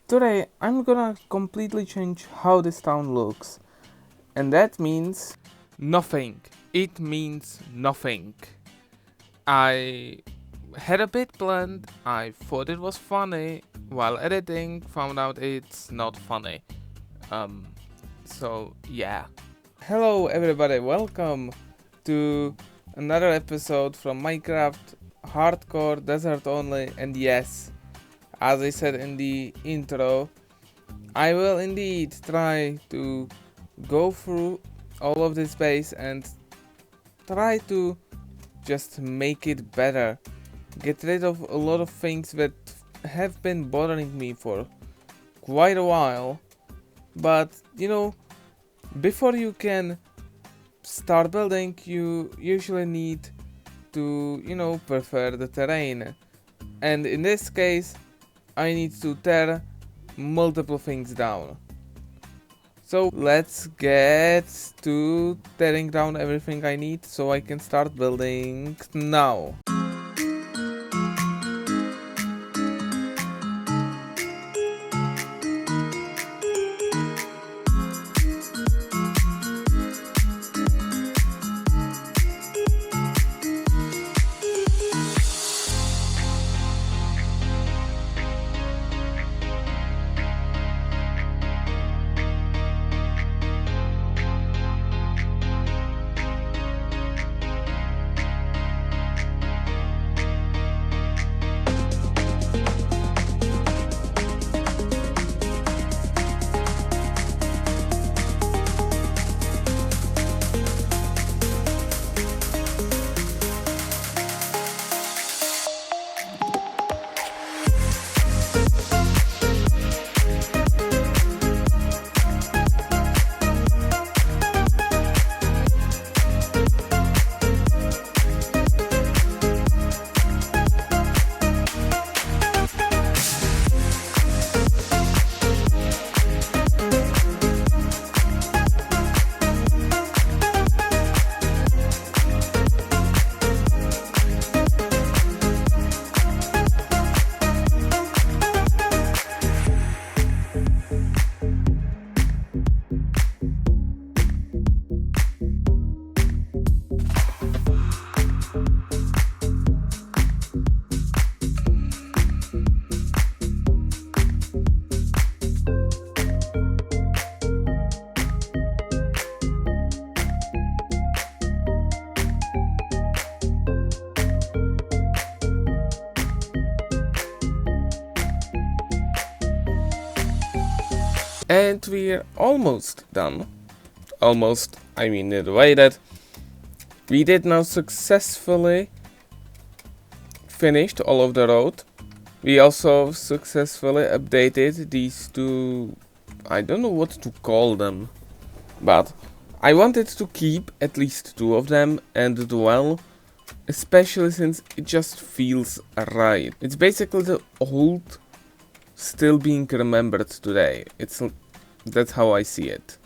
Today I'm gonna completely change how this town looks, and that means nothing. It means nothing. I had a bit planned, I thought it was funny, while editing found out it's not funny. So yeah. Hello everybody, welcome to another episode from Minecraft Hardcore Desert Only, and yes, as I said in the intro, I will indeed try to go through all of this base and try to just make it better. Get rid of a lot of things that have been bothering me for quite a while. But, before you can start building, you usually need to, prepare the terrain. And in this case, I need to tear multiple things down. So let's get to tearing down everything I need so I can start building now. And we're almost done. Almost, I mean in the way that we did now successfully finished all of the road. We also successfully updated these two, I don't know what to call them, but I wanted to keep at least two of them and dwell, especially since it just feels right. It's basically the old still being remembered today. That's how I see it.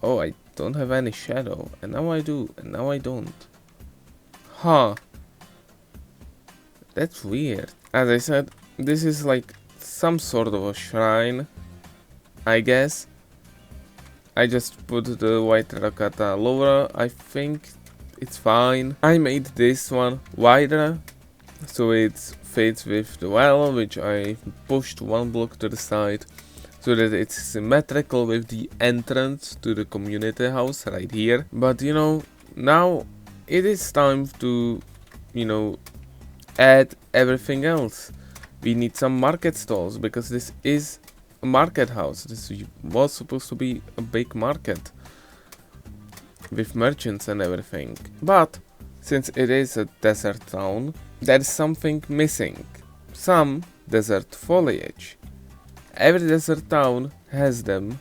Oh, I don't have any shadow, and now I do, and now I don't. Huh. That's weird. As I said, this is like some sort of a shrine, I guess. I just put the white terracotta lower. I think it's fine. I made this one wider, so it fits with the well, which I pushed one block to the side, so that it's symmetrical with the entrance to the community house right here. But now it is time to, add everything else. We need some market stalls, because this is a market house. This was supposed to be a big market with merchants and everything. But since it is a desert town, there's something missing. Some desert foliage. Every desert town has them.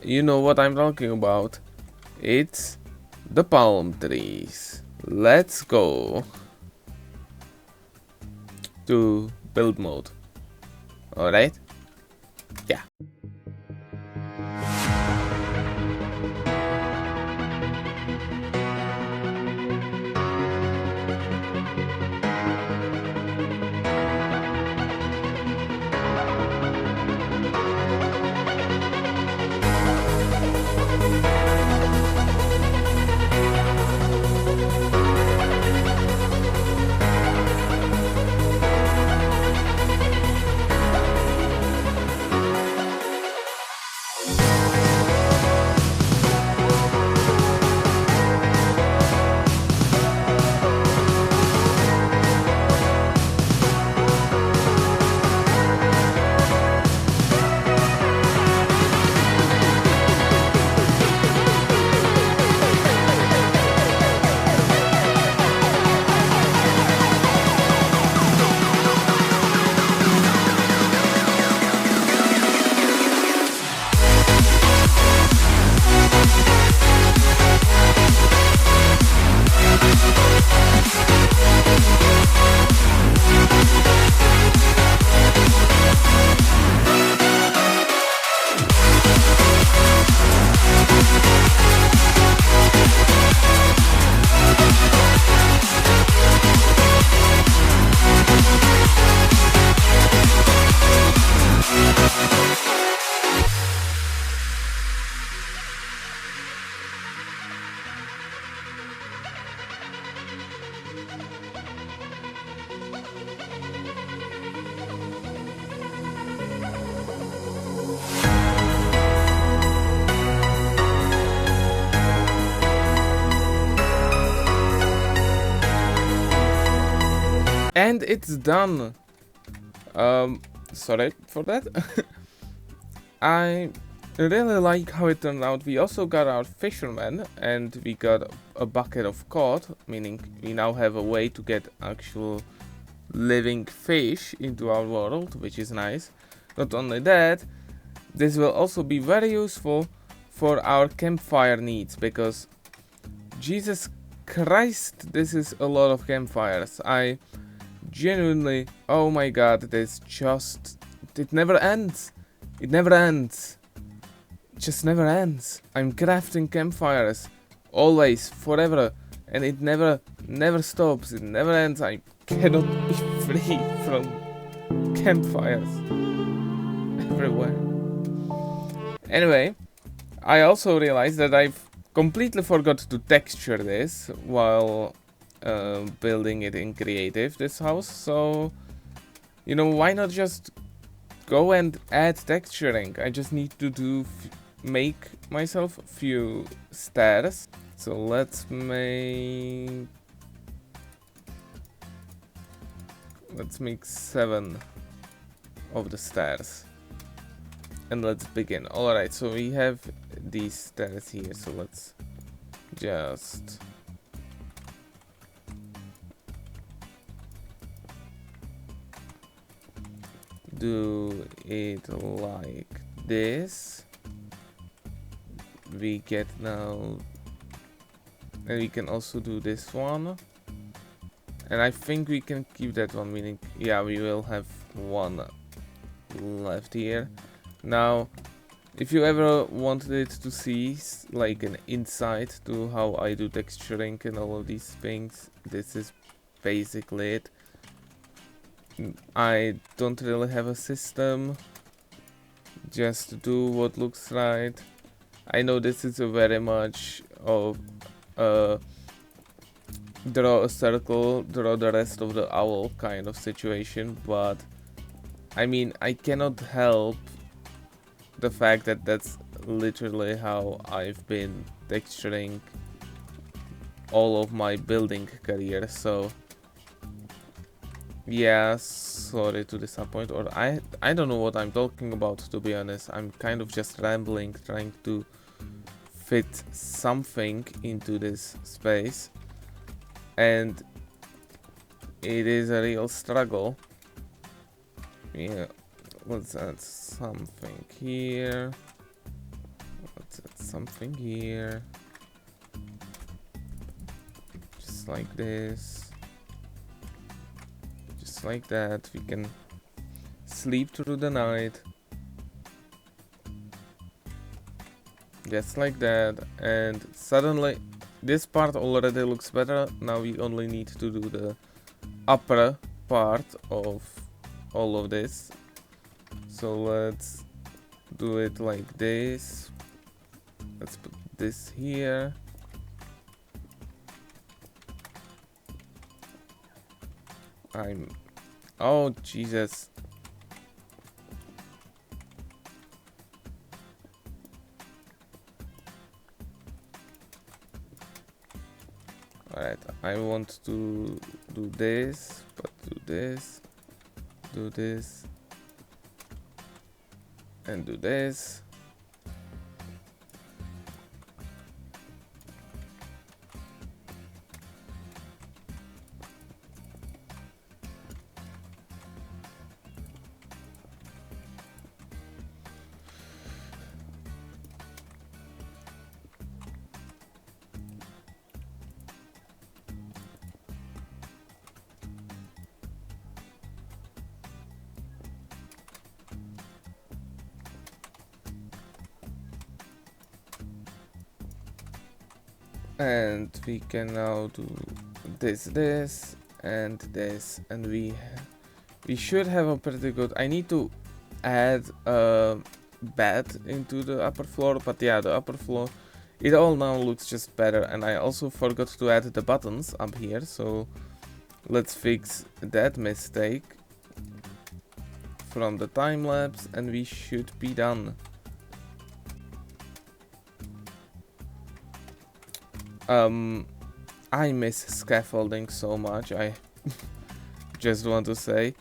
You know what I'm talking about. It's the palm trees. Let's go to build mode. Alright? Yeah. And it's done. Sorry for that. I really like how it turned out. We also got our fisherman and we got a bucket of cod, meaning we now have a way to get actual living fish into our world, which is nice. Not only that, this will also be very useful for our campfire needs, because Jesus Christ, this is a lot of campfires. I genuinely, oh my god, it never ends. It never ends. It just never ends. I'm crafting campfires always, forever, and it never stops. It never ends. I cannot be free from campfires everywhere. Anyway, I also realized that I've completely forgot to texture this while building it in creative, this house. So, you know, why not just go and add texturing? I just need to make myself a few stairs. So let's make 7 of the stairs. And let's begin. Alright, so we have these stairs here, so let's just do it like this. We get now, and we can also do this one, and I think we can keep that one, meaning, yeah, we will have one left here. Now, if you ever wanted to see like an insight to how I do texturing and all of these things, this is basically it. I don't really have a system, just do what looks right. I know this is a very much of draw a circle, draw the rest of the owl kind of situation, but I mean, I cannot help the fact that that's literally how I've been texturing all of my building career, so yeah, sorry to disappoint, or I don't know what I'm talking about, to be honest. I'm kind of just rambling, trying to fit something into this space, and it is a real struggle. Yeah, let's add something here. Let's add something here. Just like this. Just like that. We can sleep through the night. Just like that. And suddenly this part already looks better. Now we only need to do the upper part of all of this. So let's do it like this. Let's put this here. Oh Jesus. Alright, I want to do this, but do this, and do this. And we can now do this, and this, and we should have a pretty good. I need to add a bed into the upper floor, but yeah, the upper floor, it all now looks just better. And I also forgot to add the buttons up here, so let's fix that mistake from the time lapse, and we should be done. I miss scaffolding so much. I just want to say,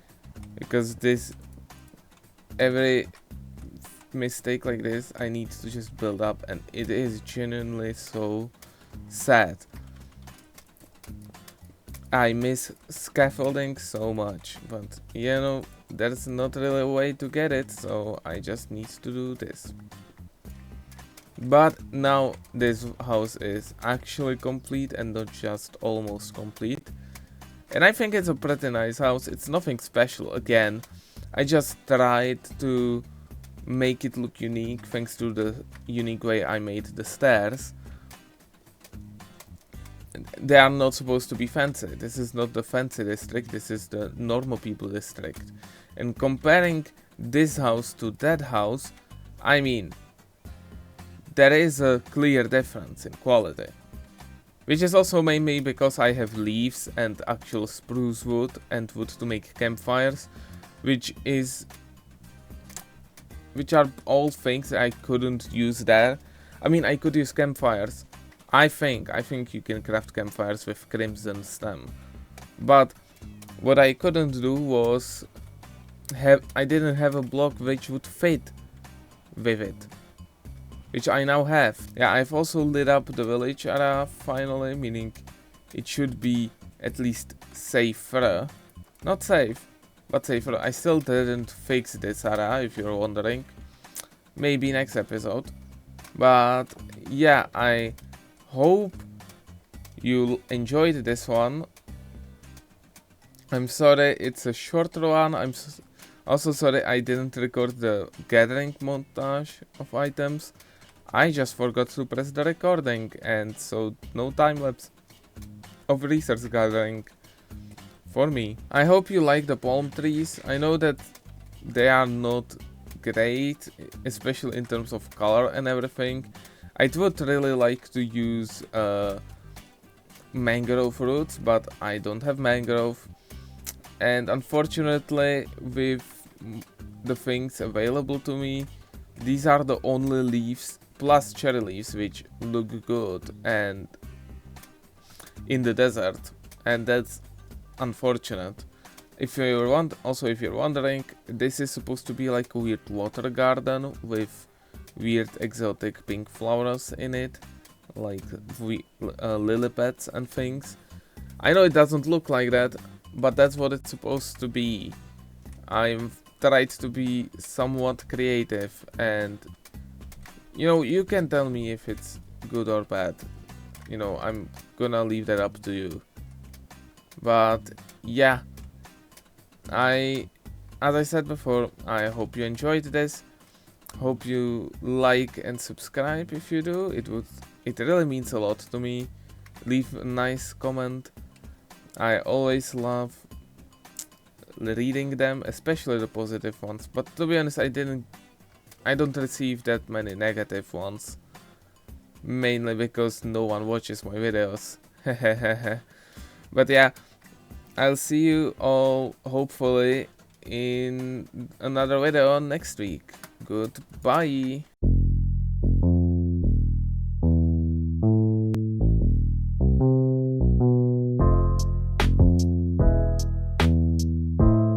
because this every mistake like this I need to just build up, and it is genuinely so sad. I miss scaffolding so much, but you know, there's not really a way to get it, so I just need to do this. But now this house is actually complete and not just almost complete. And I think it's a pretty nice house. It's nothing special. Again, I just tried to make it look unique thanks to the unique way I made the stairs. They are not supposed to be fancy. This is not the fancy district, this is the normal people district. And comparing this house to that house, I mean, there is a clear difference in quality. Which is also mainly because I have leaves and actual spruce wood and wood to make campfires, which are all things I couldn't use there. I mean, I could use campfires. I think you can craft campfires with crimson stem. But what I couldn't do was I didn't have a block which would fit with it. Which I now have. Yeah, I've also lit up the village area finally, meaning it should be at least safer. Not safe, but safer. I still didn't fix this area, if you're wondering. Maybe next episode. But yeah, I hope you enjoyed this one. I'm sorry it's a shorter one. I'm also sorry I didn't record the gathering montage of items. I just forgot to press the recording, and so no time lapse of resource gathering for me. I hope you like the palm trees. I know that they are not great, especially in terms of color and everything. I would really like to use mangrove roots, but I don't have mangrove. And unfortunately, with the things available to me, these are the only leaves plus cherry leaves which look good and in the desert, and that's unfortunate. If you're wondering, this is supposed to be like a weird water garden with weird exotic pink flowers in it, like lily pads and things. I know it doesn't look like that, but that's what it's supposed to be. I've tried to be somewhat creative, and you know, you can tell me if it's good or bad. You know, I'm gonna leave that up to you. But yeah, as I said before, I hope you enjoyed this. Hope you like and subscribe if you do. It really means a lot to me. Leave a nice comment. I always love reading them, especially the positive ones. But to be honest, I don't receive that many negative ones. Mainly because no one watches my videos. But yeah, I'll see you all hopefully in another video next week. Goodbye.